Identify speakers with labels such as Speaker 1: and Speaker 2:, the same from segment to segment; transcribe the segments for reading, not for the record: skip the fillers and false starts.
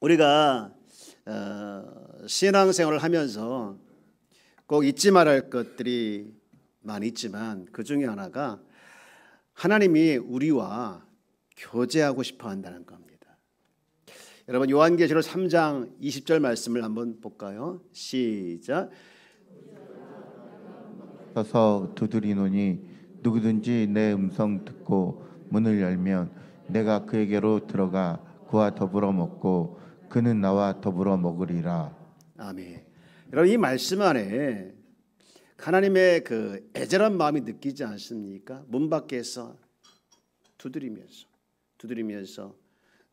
Speaker 1: 우리가 신앙생활을 하면서 꼭 잊지 말아야 할 것들이 많이 있지만 그 중에 하나가 하나님이 우리와 교제하고 싶어 한다는 겁니다. 여러분 요한계시록 3장 20절 말씀을 한번 볼까요? 시작.
Speaker 2: 서서 두드리노니 누구든지 내 음성 듣고 문을 열면 내가 그에게로 들어가 그와 더불어 먹고 그는 나와 더불어 먹으리라.
Speaker 1: 아멘. 여러분 이 말씀 안에 하나님의 그 애절한 마음이 느끼지 않습니까? 문 밖에서 두드리면서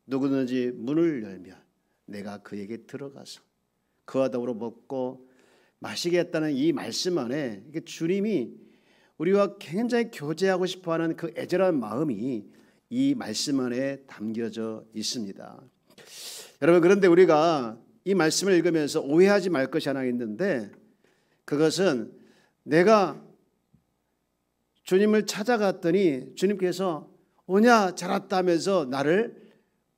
Speaker 1: 누구든지 문을 열면 내가 그에게 들어가서 그와 더불어 먹고 마시겠다는 이 말씀 안에 주님이 우리와 굉장히 교제하고 싶어하는 그 애절한 마음이 이 말씀 안에 담겨져 있습니다. 여러분 그런데 우리가 이 말씀을 읽으면서 오해하지 말 것이 하나 있는데 그것은 내가 주님을 찾아갔더니 주님께서 오냐 잘 왔다 하면서 나를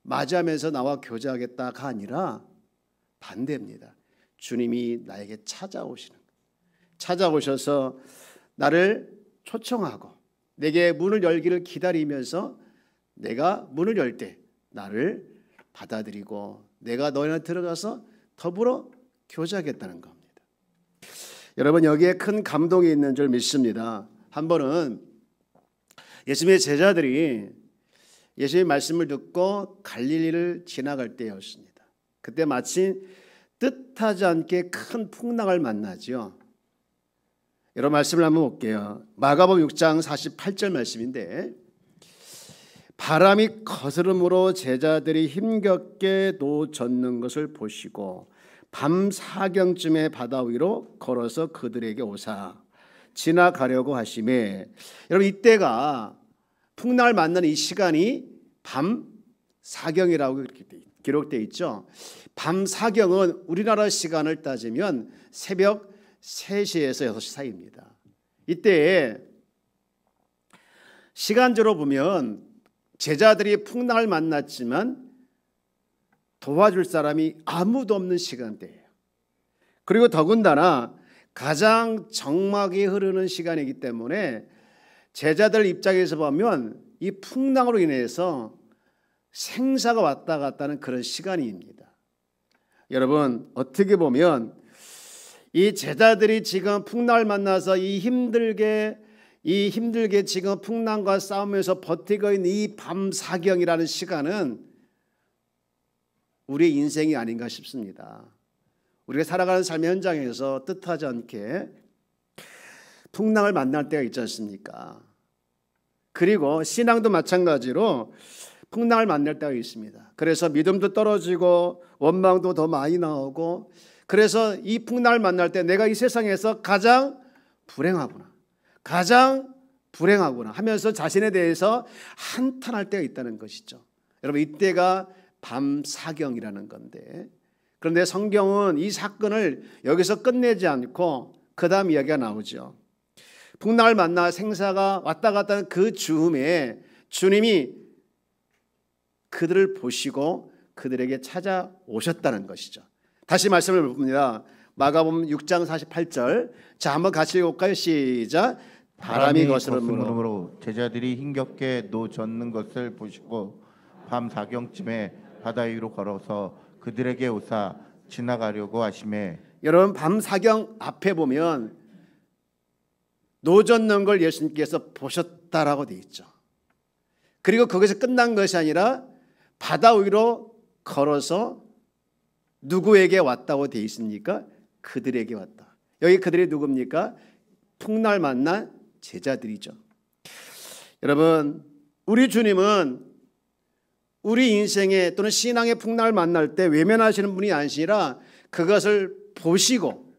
Speaker 1: 맞이하면서 나와 교제하겠다가 아니라 반대입니다. 주님이 나에게 찾아오셔서 나를 초청하고 내게 문을 열기를 기다리면서 내가 문을 열 때 나를 받아들이고 내가 너희 안에 들어가서 더불어 교제하겠다는 겁니다. 여러분 여기에 큰 감동이 있는 줄 믿습니다. 한 번은 예수님의 제자들이 예수님의 말씀을 듣고 갈릴리를 지나갈 때였습니다. 그때 마침 뜻하지 않게 큰 풍랑을 만나죠. 여러분 말씀을 한번 볼게요. 마가복음 6장 48절 말씀인데 바람이 거스름으로 제자들이 힘겹게 노젓는 것을 보시고 밤 사경쯤에 바다 위로 걸어서 그들에게 오사 지나가려고 하시매 여러분 이때가 풍랑을 만나는 이 시간이 밤 사경이라고 이렇게 기록되어 있죠. 밤 사경은 우리나라 시간을 따지면 새벽 3시에서 6시 사이입니다. 이때 시간적으로 보면 제자들이 풍랑을 만났지만 도와줄 사람이 아무도 없는 시간대예요. 그리고 더군다나 가장 적막이 흐르는 시간이기 때문에 제자들 입장에서 보면 이 풍랑으로 인해서 생사가 왔다 갔다 하는 그런 시간입니다. 여러분 어떻게 보면 이 제자들이 지금 풍랑을 만나서 이 힘들게 지금 풍랑과 싸우면서 버티고 있는 이 밤 사경이라는 시간은 우리의 인생이 아닌가 싶습니다. 우리가 살아가는 삶의 현장에서 뜻하지 않게 풍랑을 만날 때가 있지 않습니까? 그리고 신앙도 마찬가지로 풍랑을 만날 때가 있습니다. 그래서 믿음도 떨어지고 원망도 더 많이 나오고 그래서 이 풍랑을 만날 때 내가 이 세상에서 가장 불행하구나 하면서 자신에 대해서 한탄할 때가 있다는 것이죠. 여러분 이때가 밤 사경이라는 건데 그런데 성경은 이 사건을 여기서 끝내지 않고 그 다음 이야기가 나오죠. 풍랑을 만나 생사가 왔다 갔다 하는 그 즈음에 주님이 그들을 보시고 그들에게 찾아오셨다는 것이죠. 다시 말씀을 봅니다. 마가복음 6장 48절 자 한번 같이 읽어볼까요? 시작. 바람이 거스름으로
Speaker 2: 제자들이 힘겹게 노젓는 것을 보시고 밤 사경쯤에 바다 위로 걸어서 그들에게 오사 지나가려고 하시매
Speaker 1: 여러분 밤 사경 앞에 보면 노젓는 걸 예수님께서 보셨다라고 되어 있죠. 그리고 거기서 끝난 것이 아니라 바다 위로 걸어서 누구에게 왔다고 되어 있습니까? 그들에게 왔다. 여기 그들이 누굽니까? 풍랑을 만난 제자들이죠. 여러분 우리 주님은 우리 인생에 또는 신앙의 풍랑을 만날 때 외면하시는 분이 아니라 그것을 보시고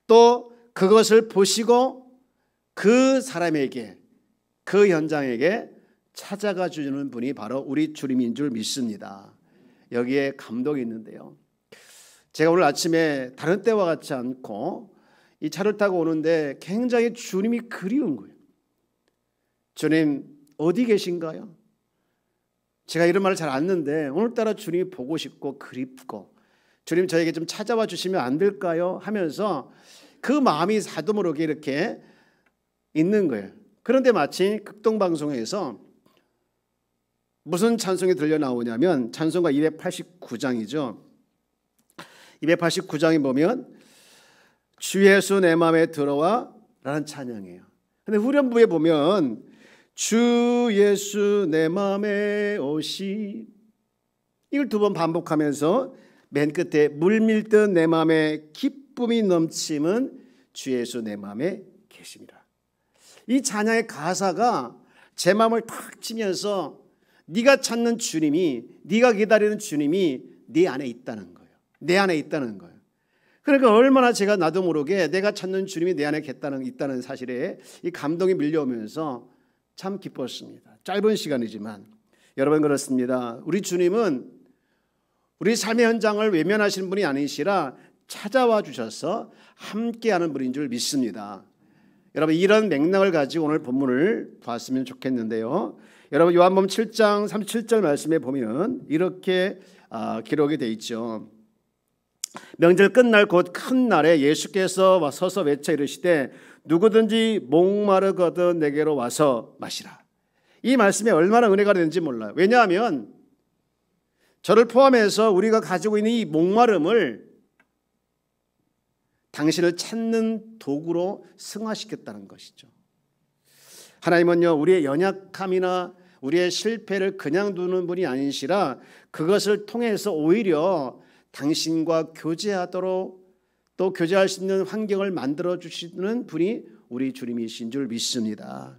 Speaker 1: 또 그것을 보시고 그 사람에게 그 현장에게 찾아가 주는 분이 바로 우리 주님인 줄 믿습니다. 여기에 감동이 있는데요. 제가 오늘 아침에 다른 때와 같지 않고 이 차를 타고 오는데 굉장히 주님이 그리운 거예요. 주님 어디 계신가요? 제가 이런 말을 잘 안 듣는데 오늘따라 주님이 보고 싶고 그립고 주님 저에게 좀 찾아와 주시면 안 될까요? 하면서 그 마음이 사도 모르게 이렇게 있는 거예요. 그런데 마치 극동방송에서 무슨 찬송이 들려 나오냐면 찬송가 289장이죠. 289장에 보면 주 예수 내 마음에 들어와 라는 찬양이에요. 근데 후렴부에 보면 주 예수 내 마음에 오시, 이걸 두 번 반복하면서 맨 끝에 물밀듯 내 마음에 기쁨이 넘치는 주 예수 내 마음에 계십니다. 이 찬양의 가사가 제 마음을 탁 치면서 네가 찾는 주님이, 네가 기다리는 주님이 네 안에 있다는 거예요. 내 안에 있다는 거예요. 그러니까 얼마나 제가 나도 모르게 내가 찾는 주님이 내 안에 있다는 사실에 이 감동이 밀려오면서 참 기뻤습니다. 짧은 시간이지만 여러분 그렇습니다. 우리 주님은 우리 삶의 현장을 외면하시는 분이 아니시라 찾아와 주셔서 함께하는 분인 줄 믿습니다. 여러분 이런 맥락을 가지고 오늘 본문을 봤으면 좋겠는데요. 여러분 요한복음 7장 37절 말씀에 보면 이렇게 기록이 되어 있죠. 명절 끝날 곧 큰 날에 예수께서 서서 외쳐 이르시되 누구든지 목마르거든 내게로 와서 마시라. 이 말씀이 얼마나 은혜가 되는지 몰라요. 왜냐하면 저를 포함해서 우리가 가지고 있는 이 목마름을 당신을 찾는 도구로 승화시켰다는 것이죠. 하나님은요 우리의 연약함이나 우리의 실패를 그냥 두는 분이 아니시라 그것을 통해서 오히려 당신과 교제하도록 또 교제할 수 있는 환경을 만들어 주시는 분이 우리 주님이신 줄 믿습니다.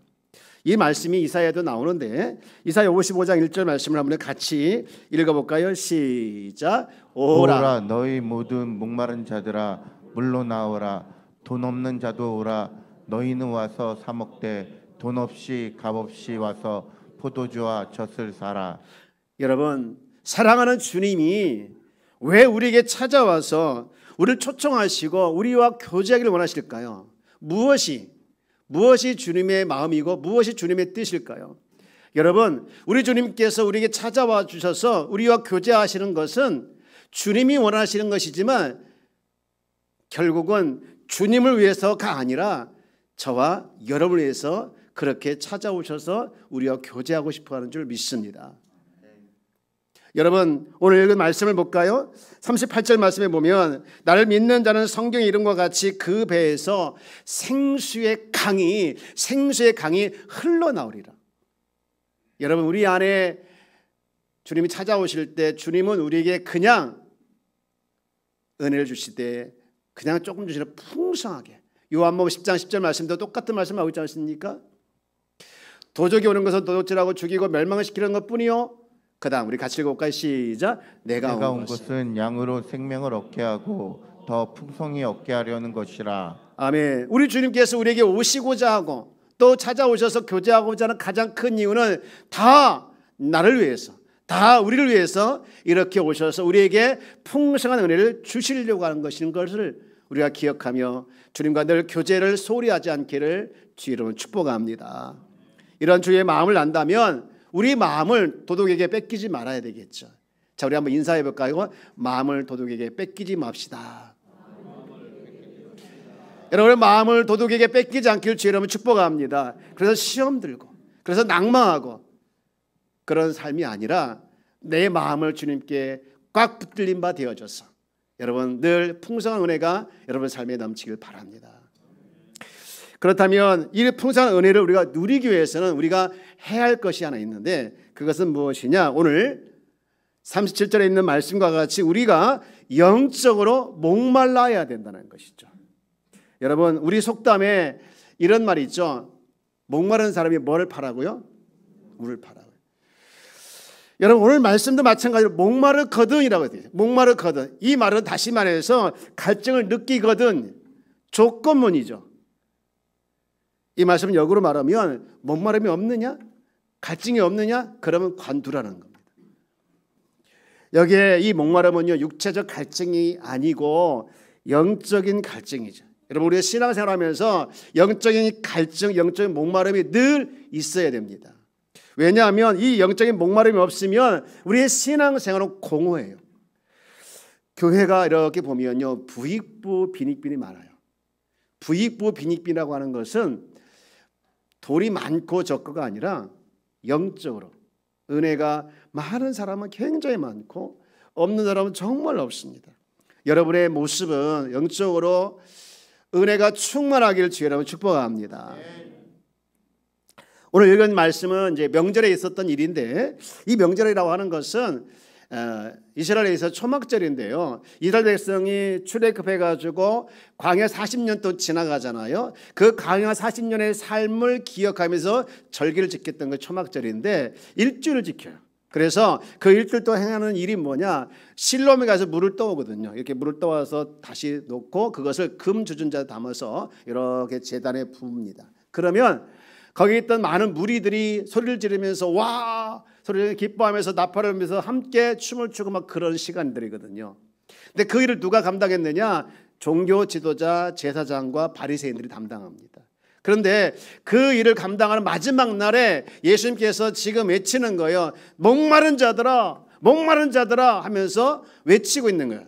Speaker 1: 이 말씀이 이사야에도 나오는데 이사야 55장 1절 말씀을 한번 같이 읽어볼까요? 시작.
Speaker 2: 오라 너희 모든 목마른 자들아 물로 나오라. 돈 없는 자도 오라. 너희는 와서 사 먹되 돈 없이 값 없이 와서 포도주와 젖을 사라.
Speaker 1: 여러분 사랑하는 주님이 왜 우리에게 찾아와서 우리를 초청하시고 우리와 교제하기를 원하실까요? 무엇이 주님의 마음이고 무엇이 주님의 뜻일까요? 여러분 우리 주님께서 우리에게 찾아와 주셔서 우리와 교제하시는 것은 주님이 원하시는 것이지만 결국은 주님을 위해서가 아니라 저와 여러분을 위해서 그렇게 찾아오셔서 우리와 교제하고 싶어하는 줄 믿습니다. 여러분 오늘 읽은 말씀을 볼까요? 38절 말씀에 보면 나를 믿는 자는 성경의 이름과 같이 그 배에서 생수의 강이 흘러나오리라. 여러분 우리 안에 주님이 찾아오실 때 주님은 우리에게 그냥 은혜를 주시되 그냥 조금 주시나 풍성하게, 요한복음 10장 10절 말씀도 똑같은 말씀하고 있지 않습니까? 도적이 오는 것은 도둑질하고 죽이고 멸망을 시키는 것뿐이요. 그 다음 우리 같이 읽어볼까요? 시작. 내가 온
Speaker 2: 것은 양으로 생명을 얻게 하고 더 풍성히 얻게 하려는 것이라.
Speaker 1: 아멘. 우리 주님께서 우리에게 오시고자 하고 또 찾아오셔서 교제하고자 하는 가장 큰 이유는 다 나를 위해서, 다 우리를 위해서 이렇게 오셔서 우리에게 풍성한 은혜를 주시려고 하는 것인 것을 우리가 기억하며 주님과 늘 교제를 소홀히 하지 않기를 주 이름으로 축복합니다. 이런 주의 마음을 안다면 우리 마음을 도둑에게 뺏기지 말아야 되겠죠. 자, 우리 한번 인사해 볼까요? 마음을 도둑에게 뺏기지 맙시다. 여러분의 마음을 도둑에게 뺏기지 않기를 주 이름으로 축복합니다. 그래서 시험 들고 그래서 낭망하고 그런 삶이 아니라 내 마음을 주님께 꽉 붙들린 바 되어져서 여러분 늘 풍성한 은혜가 여러분 삶에 넘치길 바랍니다. 그렇다면 이 풍성한 은혜를 우리가 누리기 위해서는 우리가 해야 할 것이 하나 있는데 그것은 무엇이냐? 오늘 37절에 있는 말씀과 같이 우리가 영적으로 목말라야 된다는 것이죠. 여러분 우리 속담에 이런 말이 있죠. 목마른 사람이 뭘 파라고요? 물을 파라고요. 여러분 오늘 말씀도 마찬가지로 목마르거든이라고 해요. 목마르거든. 이 말은 다시 말해서 갈증을 느끼거든 조건문이죠. 이 말씀은 역으로 말하면 목마름이 없느냐? 갈증이 없느냐? 그러면 관두라는 겁니다. 여기에 이 목마름은요 육체적 갈증이 아니고 영적인 갈증이죠. 여러분 우리가 신앙생활하면서 영적인 갈증, 영적인 목마름이 늘 있어야 됩니다. 왜냐하면 이 영적인 목마름이 없으면 우리의 신앙생활은 공허해요. 교회가 이렇게 보면요, 부익부 빈익빈이 많아요. 부익부 빈익빈이라고 하는 것은 돈이 많고 적고가 아니라 영적으로 은혜가 많은 사람은 굉장히 많고 없는 사람은 정말 없습니다. 여러분의 모습은 영적으로 은혜가 충만하기를 주의 이름으로 축복합니다. 오늘 읽은 말씀은 이제 명절에 있었던 일인데, 이 명절이라고 하는 것은 이스라엘에 있어 초막절인데요. 이스라엘 백성이 출애굽해가지고 광야 40년 또 지나가잖아요. 그 광야 40년의 삶을 기억하면서 절기를 지켰던 게 초막절인데 일주일을 지켜요. 그래서 그 일주일 동안 행하는 일이 뭐냐, 실로암에 가서 물을 떠오거든요. 이렇게 물을 떠와서 다시 놓고 그것을 금 주전자에 담아서 이렇게 제단에 부읍니다. 그러면 거기 있던 많은 무리들이 소리를 지르면서 와 소리를 기뻐하면서 나팔을 불면서 함께 춤을 추고 막 그런 시간들이거든요. 근데 그 일을 누가 감당했느냐? 종교 지도자, 제사장과 바리새인들이 담당합니다. 그런데 그 일을 감당하는 마지막 날에 예수님께서 지금 외치는 거예요. 목마른 자들아, 목마른 자들아 하면서 외치고 있는 거예요.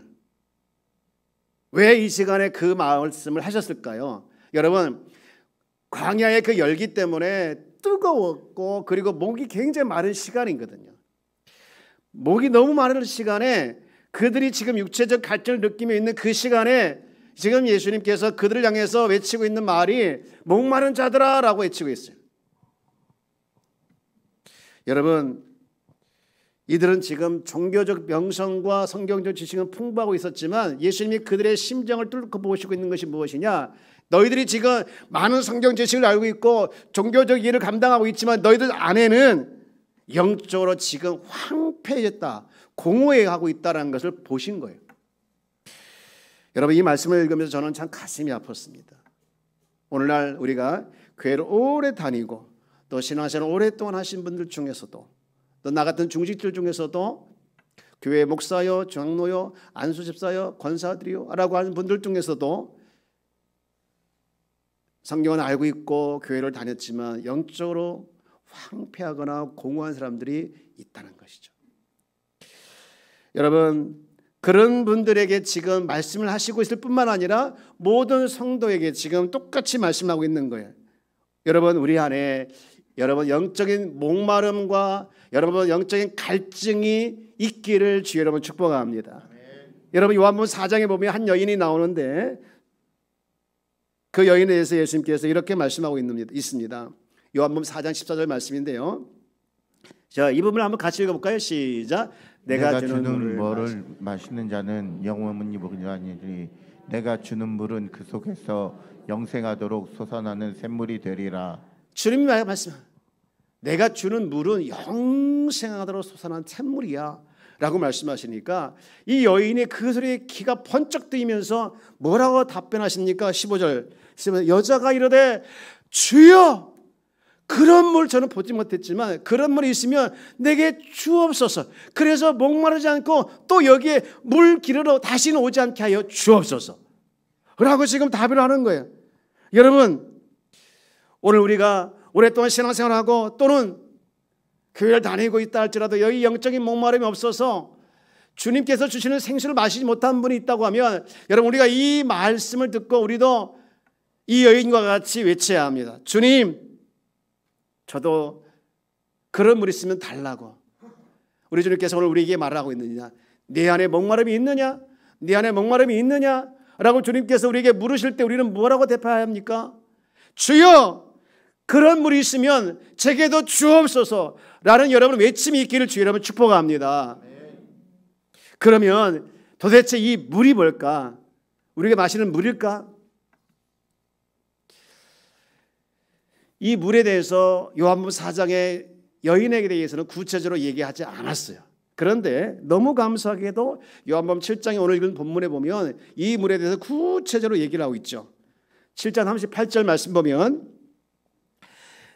Speaker 1: 왜 이 시간에 그 말씀을 하셨을까요? 여러분, 광야의 그 열기 때문에 뜨거웠고 그리고 목이 굉장히 마른 시간이거든요. 목이 너무 마른 시간에 그들이 지금 육체적 갈증을 느끼며 있는 그 시간에 지금 예수님께서 그들을 향해서 외치고 있는 말이 목마른 자들아 라고 외치고 있어요. 여러분, 이들은 지금 종교적 명성과 성경적 지식은 풍부하고 있었지만 예수님이 그들의 심정을 뚫고 보시고 있는 것이 무엇이냐? 너희들이 지금 많은 성경 지식을 알고 있고 종교적 일을 감당하고 있지만 너희들 안에는 영적으로 지금 황폐해졌다, 공허해하고 있다는 것을 보신 거예요. 여러분, 이 말씀을 읽으면서 저는 참 가슴이 아팠습니다. 오늘날 우리가 교회를 오래 다니고 또 신앙생활을 오랫동안 하신 분들 중에서도 또 나 같은 중직들 중에서도 교회 목사요, 장로요, 안수집사요, 권사들이요 라고 하는 분들 중에서도 성경은 알고 있고 교회를 다녔지만 영적으로 황폐하거나 공허한 사람들이 있다는 것이죠. 여러분, 그런 분들에게 지금 말씀을 하시고 있을 뿐만 아니라 모든 성도에게 지금 똑같이 말씀하고 있는 거예요. 여러분, 우리 안에 여러분 영적인 목마름과 여러분 영적인 갈증이 있기를 주여 여러분 축복합니다. 여러분, 요한복음 4장에 보면 한 여인이 나오는데 그 여인에 대해서 예수님께서 이렇게 말씀하고 있습니다. 요한복음 4장 14절 말씀인데요. 자, 이 부분을 한번 같이 읽어볼까요? 시작.
Speaker 2: 내가 주는 물을 마시는 자는 영원히 먹으리 아니니 내가 주는 물은 그 속에서 영생하도록 솟아나는 샘물이 되리라.
Speaker 1: 주님이 말씀, 내가 주는 물은 영생하도록 솟아나는 샘물이야 라고 말씀하시니까 이 여인의 그 소리에 귀가 번쩍 뜨이면서 뭐라고 답변하십니까? 15절 여자가 이르되 주여, 그런 물 저는 보지 못했지만 그런 물이 있으면 내게 주옵소서. 그래서 목마르지 않고 또 여기에 물 기르러 다시는 오지 않게 하여 주옵소서 라고 지금 답을 하는 거예요. 여러분, 오늘 우리가 오랫동안 신앙생활하고 또는 교회를 다니고 있다 할지라도 여기 영적인 목마름이 없어서 주님께서 주시는 생수를 마시지 못한 분이 있다고 하면 여러분, 우리가 이 말씀을 듣고 우리도 이 여인과 같이 외쳐야 합니다. 주님, 저도 그런 물 있으면 달라고. 우리 주님께서 오늘 우리에게 말하고 있느냐? 내 안에 목마름이 있느냐? 내 안에 목마름이 있느냐? 라고 주님께서 우리에게 물으실 때 우리는 뭐라고 대답해야 합니까? 주여, 그런 물이 있으면 제게도 주옵소서 라는 여러분 외침이 있기를 주여 여러분 축복합니다. 그러면 도대체 이 물이 뭘까? 우리가 마시는 물일까? 이 물에 대해서 요한복음 4장의 여인에게 대해서는 구체적으로 얘기하지 않았어요. 그런데 너무 감사하게도 요한복음 7장에 오늘 읽은 본문에 보면 이 물에 대해서 구체적으로 얘기를 하고 있죠. 7장 38절 말씀 보면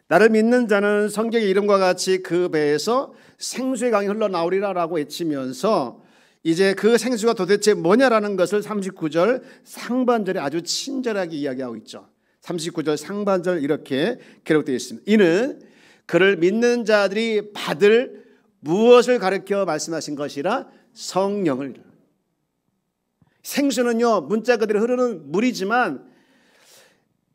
Speaker 1: 나를 믿는 자는 성경의 이름과 같이 그 배에서 생수의 강이 흘러나오리라 라고 외치면서 이제 그 생수가 도대체 뭐냐라는 것을 39절 상반절에 아주 친절하게 이야기하고 있죠. 39절 상반절 이렇게 기록되어 있습니다. 이는 그를 믿는 자들이 받을 무엇을 가르쳐 말씀하신 것이라? 성령을. 생수는요, 문자 그대로 흐르는 물이지만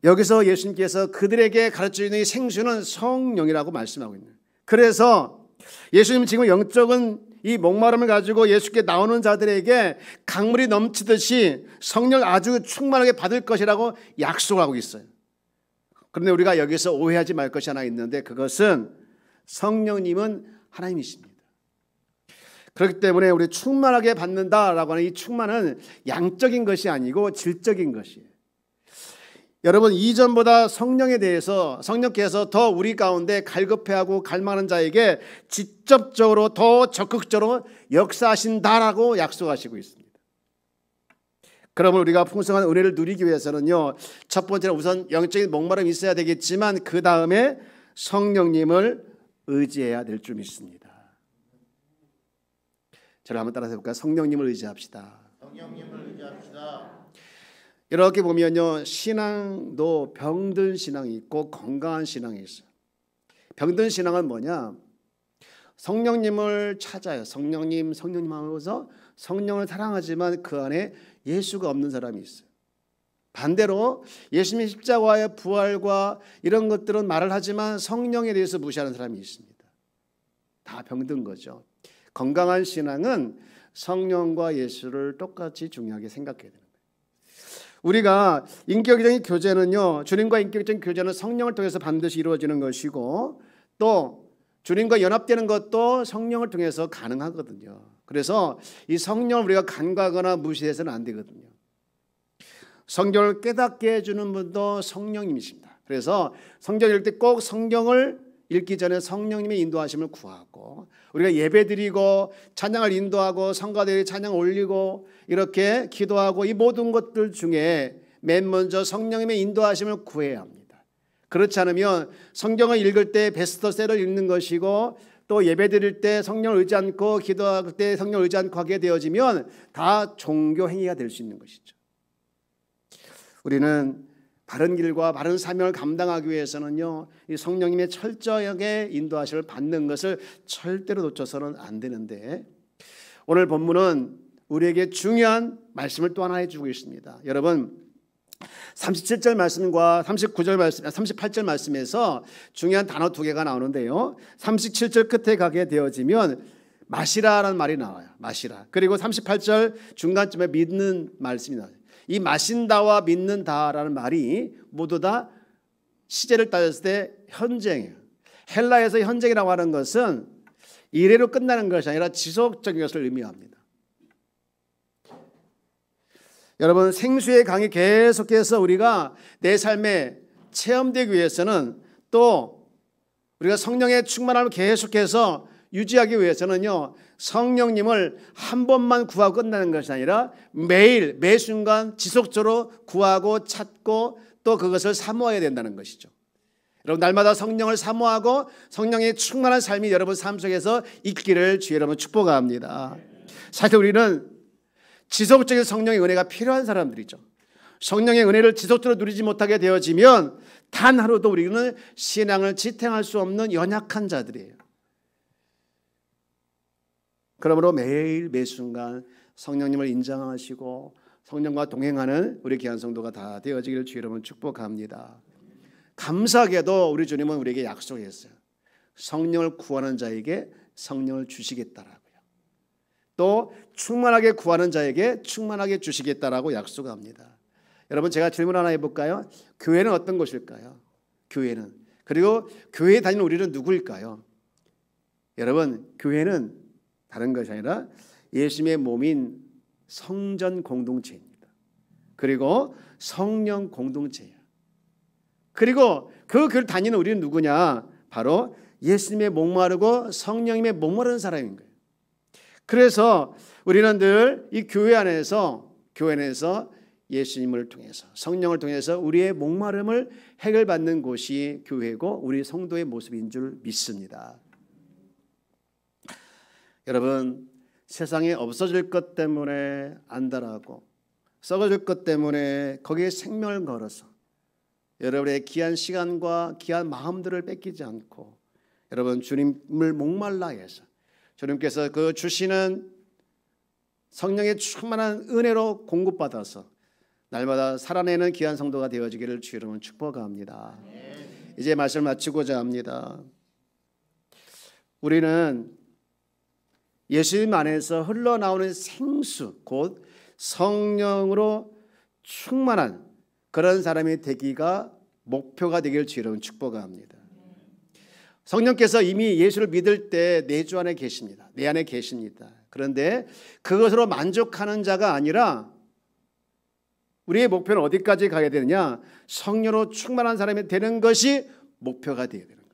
Speaker 1: 여기서 예수님께서 그들에게 가르쳐주는 이 생수는 성령이라고 말씀하고 있는. 그래서 예수님은 지금 영적인 이 목마름을 가지고 예수께 나오는 자들에게 강물이 넘치듯이 성령을 아주 충만하게 받을 것이라고 약속하고 있어요. 그런데 우리가 여기서 오해하지 말 것이 하나 있는데, 그것은 성령님은 하나님이십니다. 그렇기 때문에 우리 충만하게 받는다라고 하는 이 충만은 양적인 것이 아니고 질적인 것이에요. 여러분, 이전보다 성령에 대해서 성령께서 더 우리 가운데 갈급해하고 갈망하는 자에게 직접적으로 더 적극적으로 역사하신다라고 약속하시고 있습니다. 그러면 우리가 풍성한 은혜를 누리기 위해서는요, 첫 번째는 우선 영적인 목마름이 있어야 되겠지만 그 다음에 성령님을 의지해야 될 줄 믿습니다. 저를 한번 따라서 해볼까요? 성령님을 의지합시다.
Speaker 2: 성령님을 의지합시다.
Speaker 1: 이렇게 보면요, 신앙도 병든 신앙이 있고 건강한 신앙이 있어요. 병든 신앙은 뭐냐? 성령님을 찾아요. 성령님 하면서 성령을 사랑하지만 그 안에 예수가 없는 사람이 있어요. 반대로 예수님의 십자가의 부활과 이런 것들은 말을 하지만 성령에 대해서 무시하는 사람이 있습니다. 다 병든 거죠. 건강한 신앙은 성령과 예수를 똑같이 중요하게 생각해야 돼요. 우리가 인격적인 교제는요, 주님과 인격적인 교제는 성령을 통해서 반드시 이루어지는 것이고, 또 주님과 연합되는 것도 성령을 통해서 가능하거든요. 그래서 이 성령을 우리가 간과하거나 무시해서는 안 되거든요. 성경을 깨닫게 해주는 분도 성령님이십니다. 그래서 성경 읽을 때 꼭 성경을 읽기 전에 성령님의 인도하심을 구하고, 우리가 예배드리고 찬양을 인도하고 성가대에 찬양 올리고 이렇게 기도하고 이 모든 것들 중에 맨 먼저 성령님의 인도하심을 구해야 합니다. 그렇지 않으면 성경을 읽을 때 베스트셀러를 읽는 것이고, 또 예배드릴 때 성령을 의지 않고 기도할 때 성령을 의지 않고 하게 되어지면 다 종교 행위가 될 수 있는 것이죠. 우리는 바른 길과 바른 사명을 감당하기 위해서는요, 이 성령님의 철저하게 인도하심을 받는 것을 절대로 놓쳐서는 안 되는데, 오늘 본문은 우리에게 중요한 말씀을 또 하나 해주고 있습니다. 여러분, 37절 말씀과 39절 말씀, 38절 말씀에서 중요한 단어 두 개가 나오는데요, 37절 끝에 가게 되어지면 마시라라는 말이 나와요. 마시라. 그리고 38절 중간쯤에 믿는 말씀이 나와요. 이 마신다와 믿는다라는 말이 모두 다 시제를 따졌을 때 현재예요. 헬라에서 현재라고 하는 것은 이래로 끝나는 것이 아니라 지속적인 것을 의미합니다. 여러분, 생수의 강이 계속해서 우리가 내 삶에 체험되기 위해서는, 또 우리가 성령의 충만함을 계속해서 유지하기 위해서는요, 성령님을 한 번만 구하고 끝나는 것이 아니라 매일 매 순간 지속적으로 구하고 찾고 또 그것을 사모해야 된다는 것이죠. 여러분, 날마다 성령을 사모하고 성령의 충만한 삶이 여러분 삶 속에서 있기를 주의 여러분 축복합니다. 사실 우리는 지속적인 성령의 은혜가 필요한 사람들이죠. 성령의 은혜를 지속적으로 누리지 못하게 되어지면 단 하루도 우리는 신앙을 지탱할 수 없는 연약한 자들이에요. 그러므로 매일 매 순간 성령님을 인정하시고 성령과 동행하는 우리 귀한 성도가 다 되어지기를 주의 이름으로 축복합니다. 감사하게도 우리 주님은 우리에게 약속했어요. 성령을 구하는 자에게 성령을 주시겠다라고요. 또 충만하게 구하는 자에게 충만하게 주시겠다라고 약속합니다. 여러분, 제가 질문 하나 해볼까요? 교회는 어떤 곳일까요? 교회는. 그리고 교회에 다니는 우리는 누구일까요? 여러분, 교회는 다른 것이 아니라 예수님의 몸인 성전 공동체입니다. 그리고 성령 공동체예요. 그리고 그 교회를 다니는 우리는 누구냐? 바로 예수님의 목마르고 성령님의 목마른 사람인 거예요. 그래서 우리는 늘 이 교회 안에서 예수님을 통해서 성령을 통해서 우리의 목마름을 해결받는 곳이 교회고 우리 성도의 모습인 줄 믿습니다. 여러분, 세상에 없어질 것 때문에 안달하고 썩어질 것 때문에 거기에 생명을 걸어서 여러분의 귀한 시간과 귀한 마음들을 뺏기지 않고 여러분 주님을 목말라 해서 주님께서 그 주시는 성령의 충만한 은혜로 공급받아서 날마다 살아내는 귀한 성도가 되어지기를 주 이름으로 축복합니다. 이제 말씀을 마치고자 합니다. 우리는 예수님 안에서 흘러나오는 생수 곧 성령으로 충만한 그런 사람이 되기가 목표가 되길 주 이름으로 축복합니다. 성령께서 이미 예수를 믿을 때 내 주 안에 계십니다. 내 안에 계십니다. 그런데 그것으로 만족하는 자가 아니라 우리의 목표는 어디까지 가야 되느냐? 성령으로 충만한 사람이 되는 것이 목표가 되어야 되는 거예요.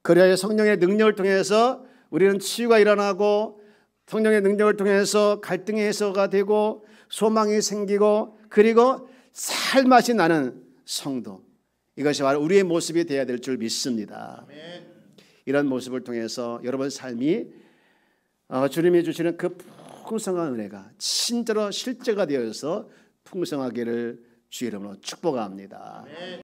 Speaker 1: 그래야 성령의 능력을 통해서 우리는 치유가 일어나고 성령의 능력을 통해서 갈등의 해소가 되고 소망이 생기고 그리고 살맛이 나는 성도, 이것이 바로 우리의 모습이 되어야 될 줄 믿습니다. 이런 모습을 통해서 여러분 삶이 주님이 주시는 그 풍성한 은혜가 진짜로 실제가 되어서 풍성하기를 주 이름으로 축복합니다.